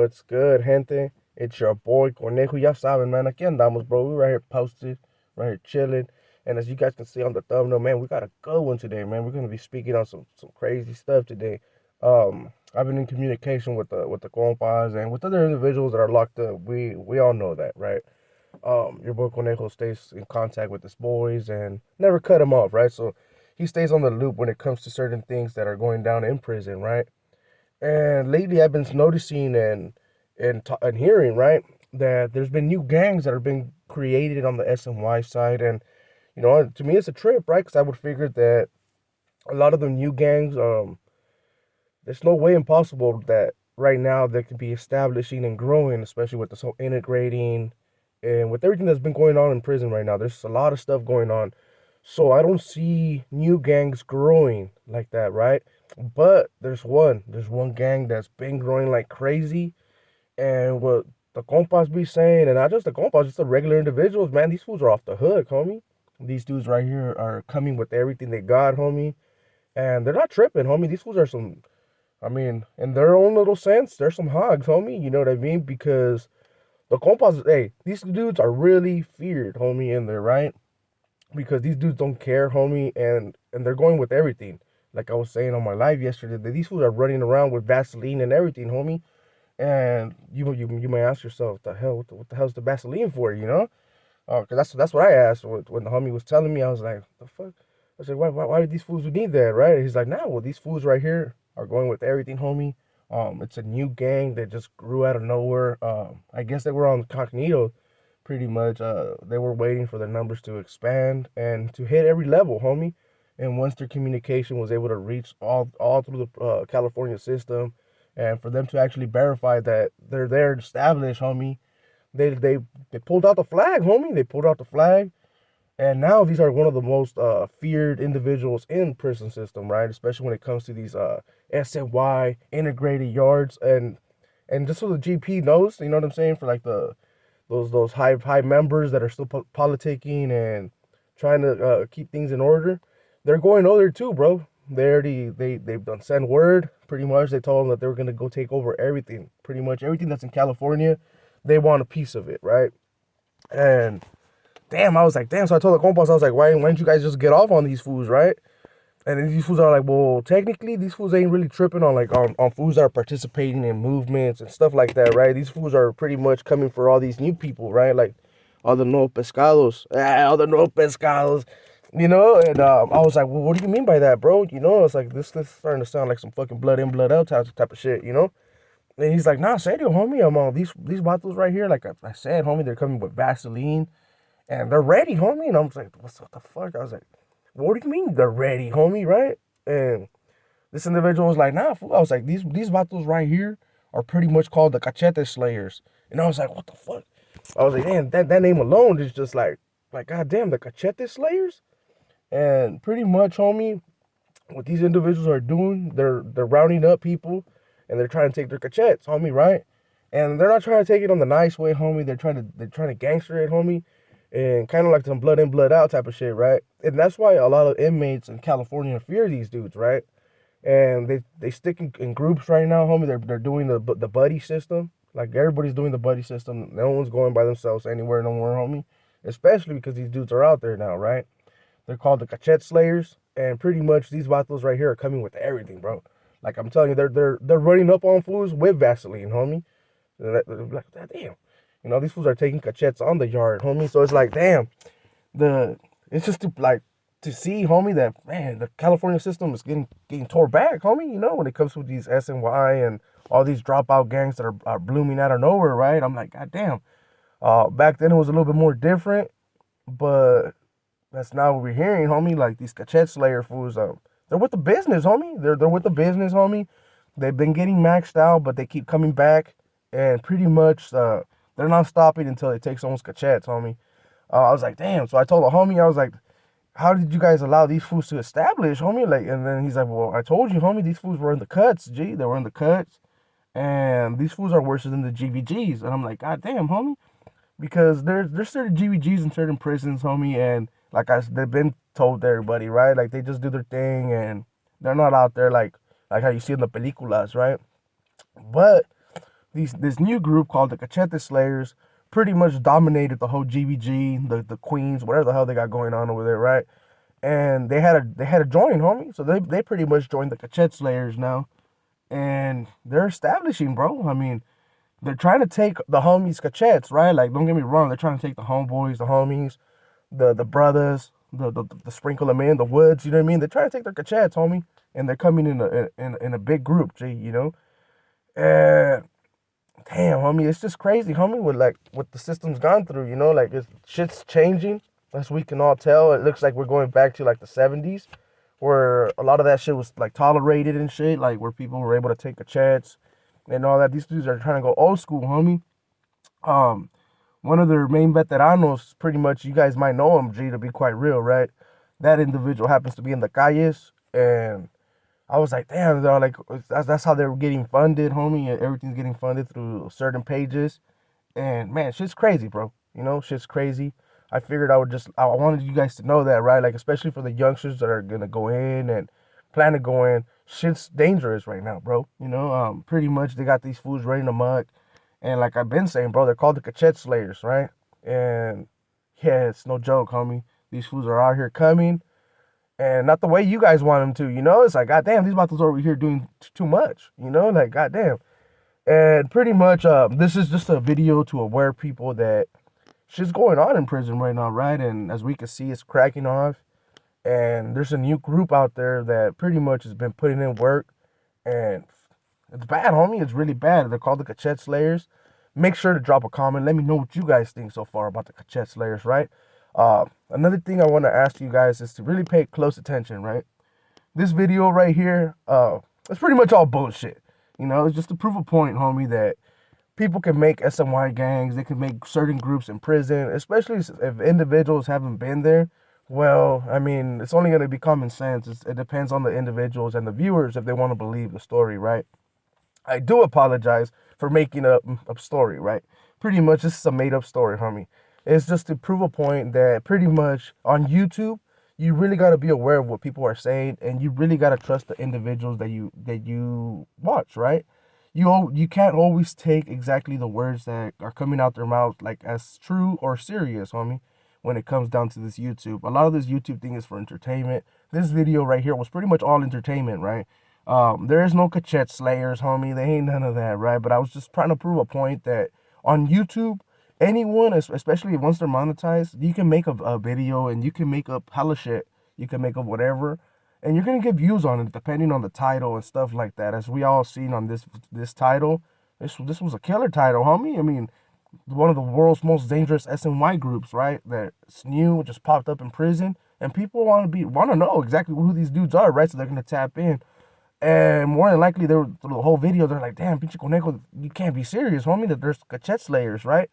What's good, gente? It's your boy Conejo. Ya saben, man. Aquí andamos, bro. We right here posted, right here chilling. And as you guys can see on the thumbnail, man, we got a good one today, man. We're gonna be speaking on some crazy stuff today. I've been in communication with the compas and with other individuals that are locked up. We all know that, right? Your boy Conejo stays in contact with his boys and never cut him off, right? So he stays on the loop when it comes to certain things that are going down in prison, right? And lately, I've been noticing and hearing, right, that there's been new gangs that are being created on the SNY side, and to me, it's a trip, right? Because I would figure that a lot of the new gangs, there's no way impossible that right now they could be establishing and growing, especially with this whole integrating and with everything that's been going on in prison right now. There's a lot of stuff going on, so I don't see new gangs growing like that, right? But there's one gang that's been growing like crazy, and what the compas be saying, and not just the compas, just the regular individuals, man, these fools are off the hook, homie. These dudes right here are coming with everything they got, homie, and they're not tripping, homie. These fools are some, I mean, in their own little sense, they're some hogs, homie. You know what I mean? Because the compas, hey, these dudes are really feared, homie, in there, right? Because these dudes don't care, homie, and they're going with everything. Like I was saying on my live yesterday, that these fools are running around with Vaseline and everything, homie. And you may ask yourself, what the hell's the Vaseline for, you know? Cause that's what I asked when the homie was telling me. I was like, the fuck? I said, why do these fools need that, right? He's like, nah, well, these fools right here are going with everything, homie. It's a new gang that just grew out of nowhere. I guess they were on Cognito pretty much. They were waiting for their numbers to expand and to hit every level, homie. And once their communication was able to reach all through the California system, and for them to actually verify that they're there established, homie, they they they pulled out the flag, homie. They pulled out the flag, and now these are one of the most feared individuals in prison system, right? Especially when it comes to these SNY integrated yards, and just so the GP knows, you know what I'm saying, for like the those high members that are still politicking and trying to keep things in order, they're going over there too, bro. They've done send word pretty much. They told them that they were gonna go take over everything, pretty much everything that's in California. They want a piece of it, right? And damn, I was like, damn. So I told the compas, I was like, why didn't you guys just get off on these fools, right? And then these fools are like, well, technically, these fools ain't really tripping on like on fools that are participating in movements and stuff like that, right? These fools are pretty much coming for all these new people, right? Like all the no pescados, all the no pescados, you know. And I was like, well, what do you mean by that, bro? You know, it's like this starting to sound like some fucking blood in, blood out type of shit, you know. And he's like, nah, serio, homie. I'm all these vatos right here, like I said, homie, they're coming with Vaseline and they're ready, homie. And I was like, what the fuck? I was like, what do you mean they're ready, homie, right? And this individual was like, nah, fool. I was like, these vatos right here are pretty much called the Cachete Slayers. And I was like, what the fuck? I was like, damn, that name alone is just like goddamn, the Cachete Slayers. And pretty much, homie, what these individuals are doing, they're rounding up people and they're trying to take their cachettes, homie, right? And they're not trying to take it on the nice way, homie. They're trying to gangster it, homie, and kind of like some blood in, blood out type of shit, right? And that's why a lot of inmates in California fear these dudes, right? And they stick in groups right now, homie. They're doing the buddy system. Like everybody's doing the buddy system. No one's going by themselves anywhere no more, homie. Especially because these dudes are out there now, right? They're called the Cachette Slayers, and pretty much these vatos right here are coming with everything, bro. Like I'm telling you, they're running up on fools with Vaseline, homie. They're like, damn, these fools are taking cachettes on the yard, homie. So it's like, damn, the it's just to see, homie, that man, the California system is getting tore back, homie. You know, when it comes to these SNY and all these dropout gangs that are blooming out of nowhere, right? I'm like, god damn. Back then it was a little bit more different, but that's not what we're hearing, homie. Like these cachette slayer fools, they're with the business, homie. They're with the business, homie. They've been getting maxed out, but they keep coming back, and pretty much they're not stopping until they take someone's cachettes, homie. I was like, damn. So I told a homie, I was like, how did you guys allow these fools to establish, homie? Like, and then he's like, well, I told you, homie, these fools were in the cuts, G. They were in the cuts, and these fools are worse than the GVGs. And I'm like, god damn, homie, because there's certain GVGs in certain prisons, homie, and they've been told to everybody, right? Like they just do their thing and they're not out there like how you see in the películas, right? But this new group called the Cachete Slayers pretty much dominated the whole GBG, the Queens, whatever the hell they got going on over there, right? And they had a join, homie. So they pretty much joined the Cachete Slayers now, and they're establishing, bro. I mean, they're trying to take the homies Cachettes, right? Like, don't get me wrong, they're trying to take the homeboys, the homies, the brothers, the sprinkle them in, the woods. You know what I mean? They're trying to take their Cachettes, homie, and they're coming in a big group, G. You know, and damn, homie, it's just crazy, homie, with like what the system's gone through. You know, like shit's changing, as we can all tell. It looks like we're going back to like the '70s, where a lot of that shit was like tolerated and shit, like where people were able to take a chance and all that. These dudes are trying to go old school, homie. Um, One of their main veteranos, pretty much, you guys might know him, G, to be quite real, right? That individual happens to be in the calles, and I was like, damn, they're like, that's how they're getting funded, homie. Everything's getting funded through certain pages. And man, shit's crazy, bro. You know, shit's crazy. I figured I wanted you guys to know that, right? Like, especially for the youngsters that are gonna go in and plan to go in, shit's dangerous right now, bro. You know, pretty much they got these fools running amok. And like I've been saying, bro, they're called the Cachette Slayers, right? And yeah, it's no joke, homie. These fools are out here coming, and not the way you guys want them to, you know? It's like, goddamn, these battles over here doing too much, you know? Like, goddamn. And pretty much, this is just a video to aware people that shit's going on in prison right now, right? And as we can see, it's cracking off. And there's a new group out there that pretty much has been putting in work. And it's bad, homie. It's really bad. They're called the Cachette Slayers. Make sure to drop a comment. Let me know what you guys think so far about the Cachette Slayers, right? Another thing I want to ask you guys is to really pay close attention, right? This video right here, it's pretty much all bullshit. You know, it's just to prove a point, homie, that people can make SNY gangs, they can make certain groups in prison, especially if individuals haven't been there. Well, I mean, it's only going to be common sense. It depends on the individuals and the viewers if they want to believe the story, right? I do apologize for making a story, right? Pretty much, this is a made up story, homie. It's just to prove a point that pretty much on YouTube, you really got to be aware of what people are saying, and you really got to trust the individuals that you watch, right? You can't always take exactly the words that are coming out their mouth like as true or serious, homie. When it comes down to this YouTube, a lot of this YouTube thing is for entertainment. This video right here was pretty much all entertainment, right? There is no Cachette Slayers, homie. They ain't none of that, right? But I was just trying to prove a point that on YouTube, anyone, especially once they're monetized, you can make a video and you can make up hella shit. You can make up whatever, and you're gonna get views on it depending on the title and stuff like that. As we all seen on this title, this was a killer title, homie. I mean, one of the world's most dangerous SNY groups, right? That's new, just popped up in prison, and people want to know exactly who these dudes are, right? So they're gonna tap in. And more than likely, through the whole video, they're like, "Damn, pinche conejo, you can't be serious, homie. That there's Cachette Slayers, right?"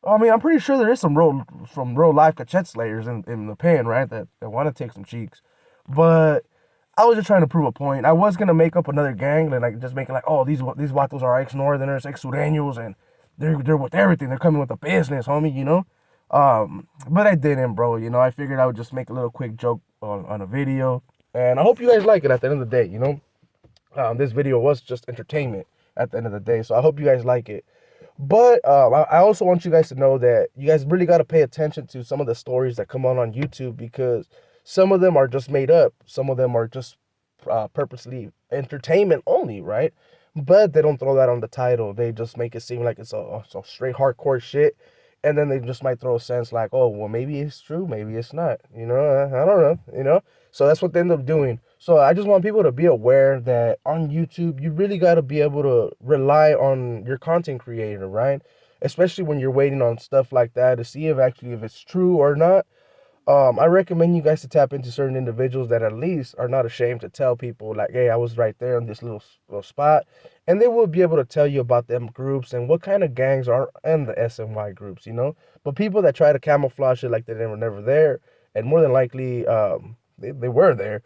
I mean, I'm pretty sure there is some real life Cachette Slayers in the pen, right? That want to take some cheeks, but I was just trying to prove a point. I was gonna make up another gang, and like just making like, "Oh, these vatos are ex-northerners, ex-sureños, and they're with everything. They're coming with the business, homie, you know." But I didn't, bro. You know, I figured I would just make a little quick joke on a video, and I hope you guys like it at the end of the day, you know. This video was just entertainment at the end of the day, so I hope you guys like it. But I also want you guys to know that you guys really got to pay attention to some of the stories that come on YouTube, because some of them are just made up. Some of them are just purposely entertainment only, right? But they don't throw that on the title. They just make it seem like it's a straight hardcore shit. And then they just might throw a sense like, oh, well, maybe it's true, maybe it's not. You know, I don't know, you know? So that's what they end up doing. So I just want people to be aware that on YouTube, you really got to be able to rely on your content creator, right? Especially when you're waiting on stuff like that to see if it's true or not. I recommend you guys to tap into certain individuals that at least are not ashamed to tell people like, hey, I was right there in this little spot. And they will be able to tell you about them groups and what kind of gangs are in the SNY groups, you know? But people that try to camouflage it like they were never there, and more than likely they were there,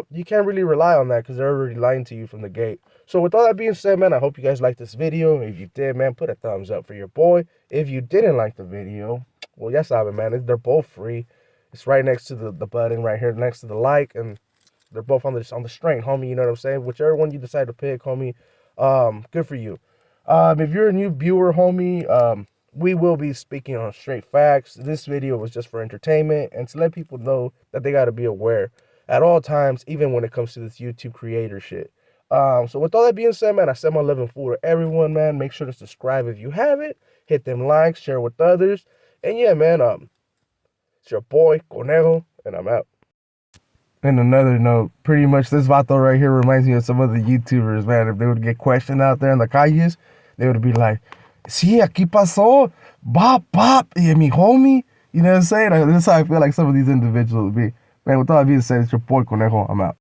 you can't really rely on that because they're already lying to you from the gate. So with all that being said, man, I hope you guys liked this video. If you did, man, put a thumbs up for your boy. If you didn't like the video, well, yes, I man. They're both free. It's right next to the button right here, next to the like, and they're both on the string, homie. You know what I'm saying? Whichever one you decide to pick, homie, good for you. If you're a new viewer, homie, we will be speaking on straight facts. This video was just for entertainment and to let people know that they got to be aware at all times, even when it comes to this YouTube creator shit. So with all that being said, man, I send my love and food to everyone, man. Make sure to subscribe if you haven't. Hit them likes, share with others. And yeah, man, it's your boy, Conejo, and I'm out. And another note, pretty much this vato right here reminds me of some other YouTubers, man. If they would get questioned out there in the calles, they would be like, sí, aquí pasó, bop, bop, y mi homie. You know what I'm saying? That's how I feel like some of these individuals would be. Man, with all that being said, it's your boy, Conejo. I'm out.